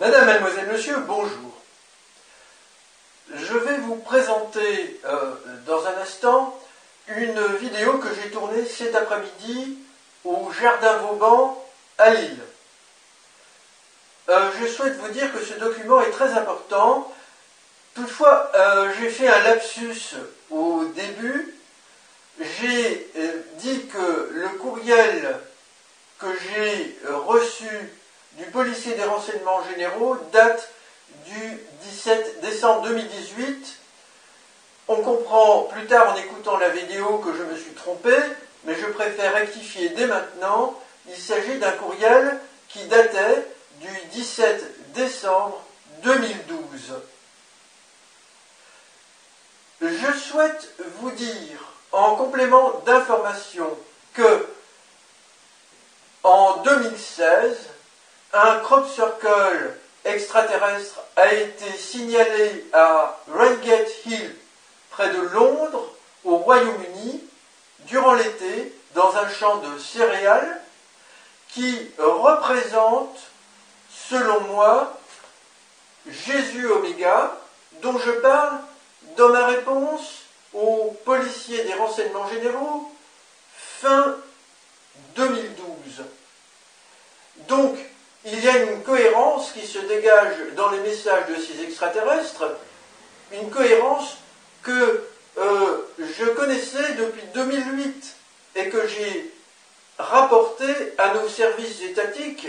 Madame, mademoiselle, monsieur, bonjour. Je vais vous présenter dans un instant une vidéo que j'ai tournée cet après-midi au Jardin Vauban à Lille. Je souhaite vous dire que ce document est très important. Toutefois, j'ai fait un lapsus au début. J'ai dit que le courriel que j'ai reçu du policier des renseignements généraux date du 17 décembre 2018. On comprend plus tard en écoutant la vidéo que je me suis trompé, mais je préfère rectifier dès maintenant. Il s'agit d'un courriel qui datait du 17 décembre 2012. Je souhaite vous dire, en complément d'information, que en 2016, un crop circle extraterrestre a été signalé à Reigate Hill, près de Londres, au Royaume-Uni, durant l'été, dans un champ de céréales, qui représente, selon moi, Jésus Oméga, dont je parle dans ma réponse aux policiers des renseignements généraux fin 2012. Donc, il y a une cohérence qui se dégage dans les messages de ces extraterrestres, une cohérence que je connaissais depuis 2008 et que j'ai rapportée à nos services étatiques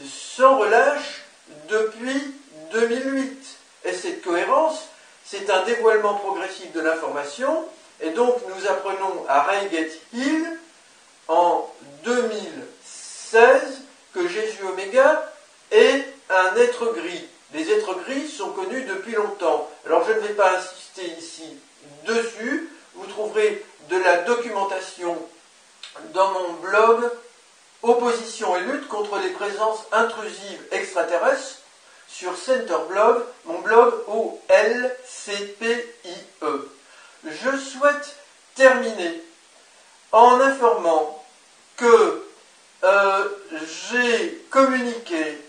sans relâche depuis 2008. Et cette cohérence, c'est un dévoilement progressif de l'information, et donc nous apprenons à Reigate Hill en 2016 que Jésus Oméga est un être gris. Les êtres gris sont connus depuis longtemps. Alors je ne vais pas insister ici dessus. Vous trouverez de la documentation dans mon blog Opposition et lutte contre les présences intrusives extraterrestres sur Centerblog, mon blog OLCPIE. Je souhaite terminer en informant que j'ai communiqué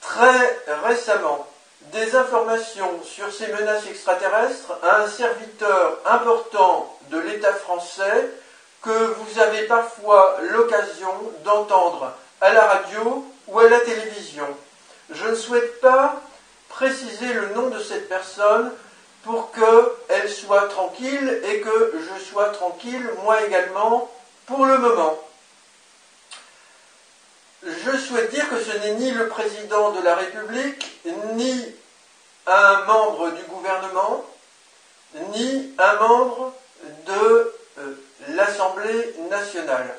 très récemment des informations sur ces menaces extraterrestres à un serviteur important de l'État français que vous avez parfois l'occasion d'entendre à la radio ou à la télévision. Je ne souhaite pas préciser le nom de cette personne pour qu'elle soit tranquille et que je sois tranquille, moi également, pour le moment. Je souhaite dire que ce n'est ni le président de la République, ni un membre du gouvernement, ni un membre de l'Assemblée nationale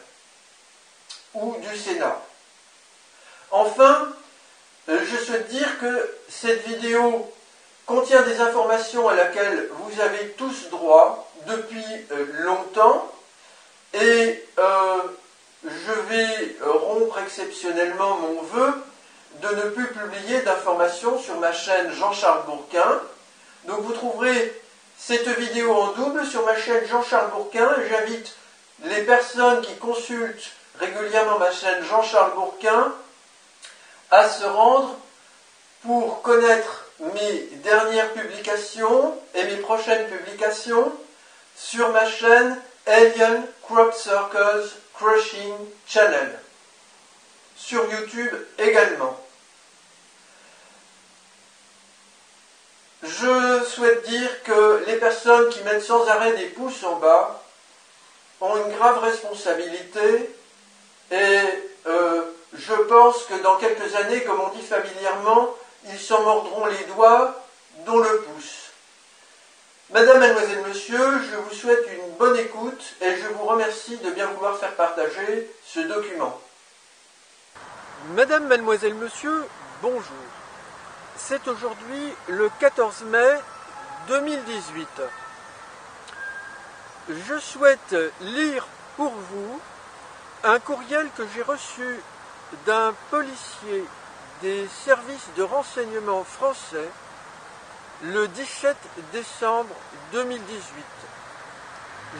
ou du Sénat. Enfin, je souhaite dire que cette vidéo contient des informations à laquelle vous avez tous droit depuis longtemps et je vais rompre exceptionnellement mon vœu de ne plus publier d'informations sur ma chaîne Jean-Charles Bourquin. Donc vous trouverez cette vidéo en double sur ma chaîne Jean-Charles Bourquin. J'invite les personnes qui consultent régulièrement ma chaîne Jean-Charles Bourquin à se rendre pour connaître mes dernières publications et mes prochaines publications sur ma chaîne Alien Crop Circles Crushing Channel, sur YouTube également. Je souhaite dire que les personnes qui mettent sans arrêt des pouces en bas ont une grave responsabilité et je pense que dans quelques années, comme on dit familièrement, ils s'en mordront les doigts, dont le pouce. Madame, mademoiselle, monsieur, je vous souhaite une bonne écoute et je vous remercie de bien vouloir faire partager ce document. Madame, mademoiselle, monsieur, bonjour. C'est aujourd'hui le 14 mai 2018. Je souhaite lire pour vous un courriel que j'ai reçu d'un policier des services de renseignement français le 17 décembre 2018.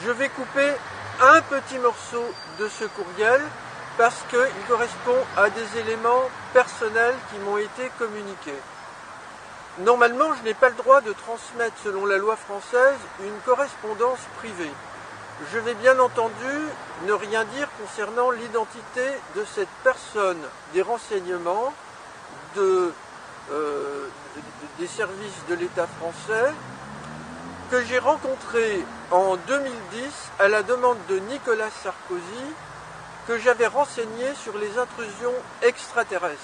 Je vais couper un petit morceau de ce courriel parce qu'il correspond à des éléments personnels qui m'ont été communiqués. Normalement, je n'ai pas le droit de transmettre, selon la loi française, une correspondance privée. Je vais bien entendu ne rien dire concernant l'identité de cette personne, des renseignements, des services de l'État français, que j'ai rencontré en 2010 à la demande de Nicolas Sarkozy, que j'avais renseigné sur les intrusions extraterrestres.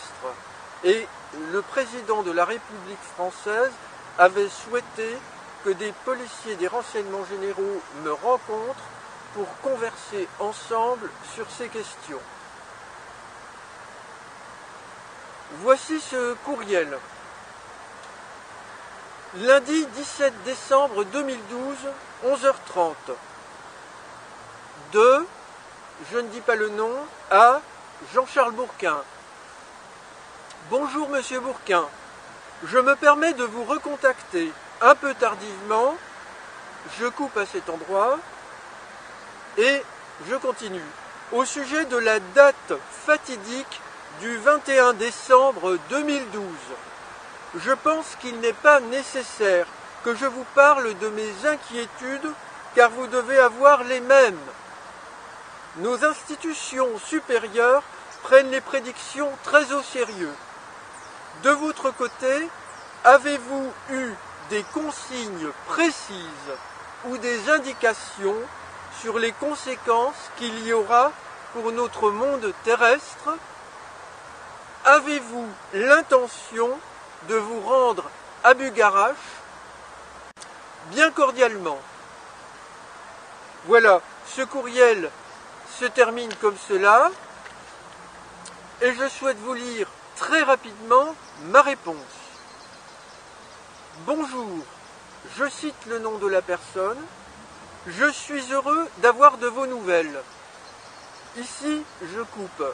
Et le président de la République française avait souhaité que des policiers des renseignements généraux me rencontrent pour converser ensemble sur ces questions. Voici ce courriel. Lundi 17 décembre 2012, 11h30. De, je ne dis pas le nom, à Jean-Charles Bourquin. Bonjour Monsieur Bourquin, je me permets de vous recontacter un peu tardivement, je coupe à cet endroit et je continue. Au sujet de la date fatidique du 21 décembre 2012, je pense qu'il n'est pas nécessaire que je vous parle de mes inquiétudes car vous devez avoir les mêmes. Nos institutions supérieures prennent les prédictions très au sérieux. De votre côté, avez-vous eu des consignes précises ou des indications sur les conséquences qu'il y aura pour notre monde terrestre? Avez-vous l'intention de vous rendre à Bugarache? Bien cordialement. Voilà, ce courriel se termine comme cela et je souhaite vous lire très rapidement ma réponse. Bonjour, je cite le nom de la personne. Je suis heureux d'avoir de vos nouvelles. Ici, je coupe.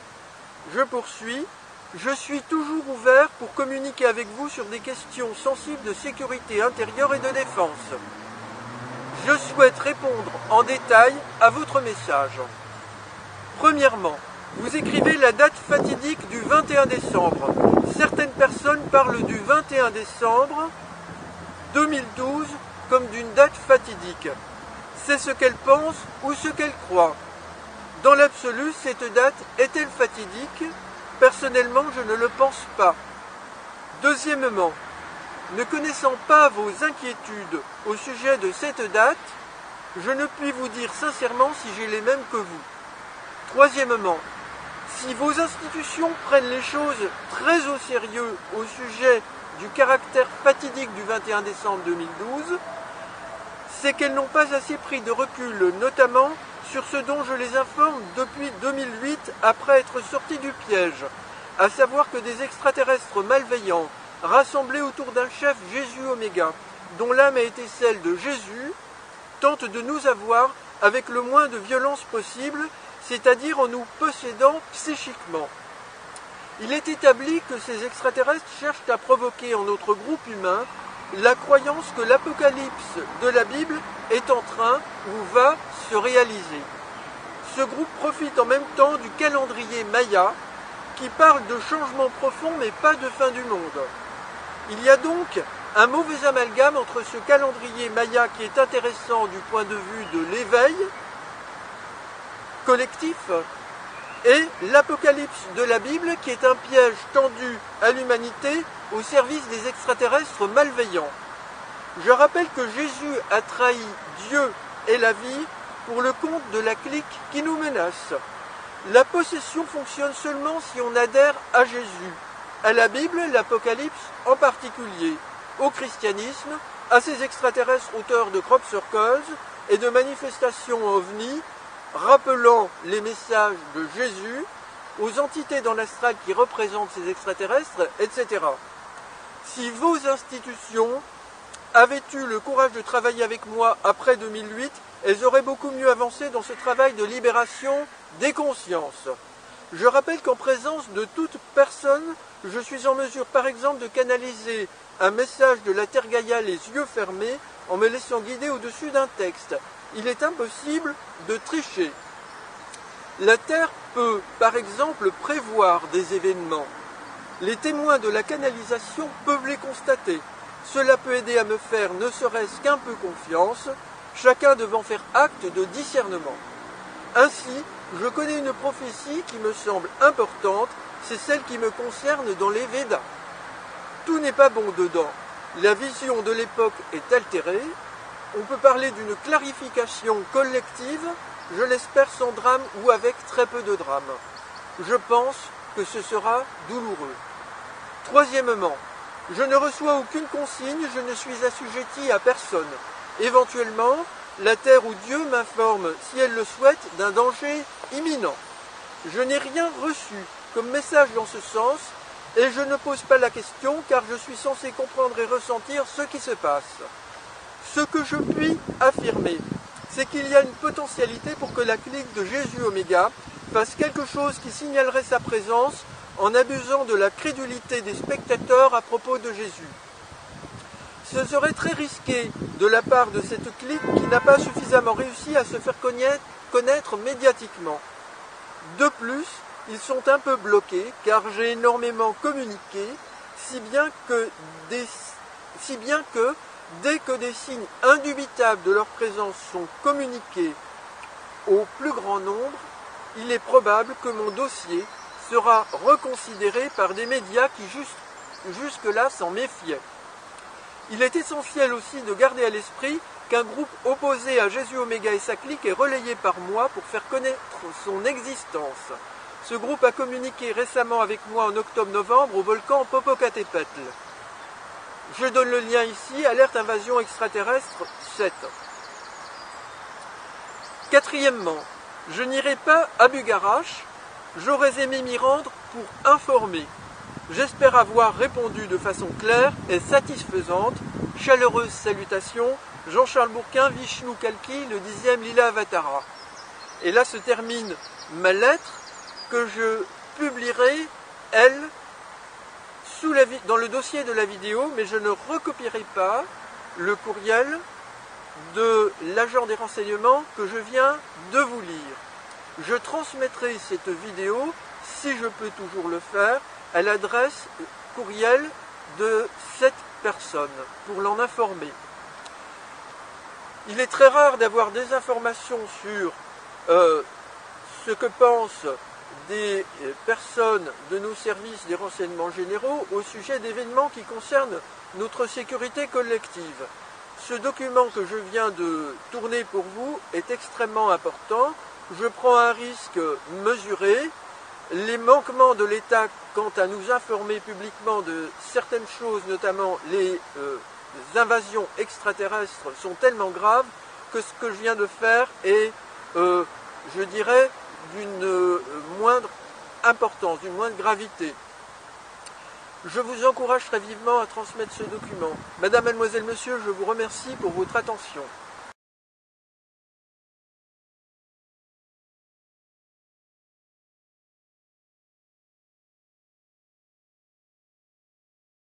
Je poursuis. Je suis toujours ouvert pour communiquer avec vous sur des questions sensibles de sécurité intérieure et de défense. Je souhaite répondre en détail à votre message. Premièrement, vous écrivez la date fatidique du 21 décembre. Certaines personnes parlent du 21 décembre 2012 comme d'une date fatidique. C'est ce qu'elles pensent ou ce qu'elles croient. Dans l'absolu, cette date est-elle fatidique? Personnellement, je ne le pense pas. Deuxièmement, ne connaissant pas vos inquiétudes au sujet de cette date, je ne puis vous dire sincèrement si j'ai les mêmes que vous. Troisièmement, si vos institutions prennent les choses très au sérieux au sujet du caractère fatidique du 21 décembre 2012, c'est qu'elles n'ont pas assez pris de recul, notamment sur ce dont je les informe depuis 2008 après être sorti du piège, à savoir que des extraterrestres malveillants, rassemblés autour d'un chef Jésus Oméga, dont l'âme a été celle de Jésus, tentent de nous avoir avec le moins de violence possible, c'est-à-dire en nous possédant psychiquement. Il est établi que ces extraterrestres cherchent à provoquer en notre groupe humain la croyance que l'apocalypse de la Bible est en train ou va se réaliser. Ce groupe profite en même temps du calendrier Maya qui parle de changement profond mais pas de fin du monde. Il y a donc un mauvais amalgame entre ce calendrier Maya qui est intéressant du point de vue de l'éveil collectif et l'apocalypse de la Bible qui est un piège tendu à l'humanité au service des extraterrestres malveillants. Je rappelle que Jésus a trahi Dieu et la vie pour le compte de la clique qui nous menace. La possession fonctionne seulement si on adhère à Jésus, à la Bible, l'Apocalypse en particulier, au christianisme, à ces extraterrestres auteurs de crop circles et de manifestations ovnis, rappelant les messages de Jésus, aux entités dans l'astral qui représentent ces extraterrestres, etc. Si vos institutions avaient eu le courage de travailler avec moi après 2008, elles auraient beaucoup mieux avancé dans ce travail de libération des consciences. Je rappelle qu'en présence de toute personne, je suis en mesure par exemple de canaliser un message de la Terre Gaïa les yeux fermés en me laissant guider au-dessus d'un texte. Il est impossible de tricher. La Terre peut, par exemple, prévoir des événements. Les témoins de la canalisation peuvent les constater. Cela peut aider à me faire ne serait-ce qu'un peu confiance, chacun devant faire acte de discernement. Ainsi, je connais une prophétie qui me semble importante, c'est celle qui me concerne dans les Védas. Tout n'est pas bon dedans. La vision de l'époque est altérée. On peut parler d'une clarification collective, je l'espère sans drame ou avec très peu de drame. Je pense que ce sera douloureux. Troisièmement, je ne reçois aucune consigne, je ne suis assujetti à personne. Éventuellement, la terre ou Dieu m'informe, si elle le souhaite, d'un danger imminent. Je n'ai rien reçu comme message dans ce sens, et je ne pose pas la question car je suis censé comprendre et ressentir ce qui se passe. Ce que je puis affirmer, c'est qu'il y a une potentialité pour que la clique de Jésus Oméga fasse quelque chose qui signalerait sa présence en abusant de la crédulité des spectateurs à propos de Jésus. Ce serait très risqué de la part de cette clique qui n'a pas suffisamment réussi à se faire connaître médiatiquement. De plus, ils sont un peu bloqués car j'ai énormément communiqué, si bien que dès que des signes indubitables de leur présence sont communiqués au plus grand nombre, il est probable que mon dossier sera reconsidéré par des médias qui jusque-là s'en méfiaient. Il est essentiel aussi de garder à l'esprit qu'un groupe opposé à Jésus Oméga et sa clique est relayé par moi pour faire connaître son existence. Ce groupe a communiqué récemment avec moi en octobre-novembre au volcan Popocatépetl. Je donne le lien ici, alerte invasion extraterrestre 7. Quatrièmement, je n'irai pas à Bugarache, j'aurais aimé m'y rendre pour informer. J'espère avoir répondu de façon claire et satisfaisante. Chaleureuse salutation, Jean-Charles Bourquin, Vishnu Kalki, le 10e Lila Avatara. Et là se termine ma lettre que je publierai, elle, dans le dossier de la vidéo, mais je ne recopierai pas le courriel de l'agent des renseignements que je viens de vous lire. Je transmettrai cette vidéo, si je peux toujours le faire, à l'adresse courriel de cette personne, pour l'en informer. Il est très rare d'avoir des informations sur ce que pensent des personnes de nos services des renseignements généraux au sujet d'événements qui concernent notre sécurité collective. Ce document que je viens de tourner pour vous est extrêmement important. Je prends un risque mesuré. Les manquements de l'État quant à nous informer publiquement de certaines choses, notamment les invasions extraterrestres, sont tellement graves que ce que je viens de faire est, je dirais, d'une moindre importance, d'une moindre gravité. Je vous encourage très vivement à transmettre ce document. Madame, mademoiselle, monsieur, je vous remercie pour votre attention.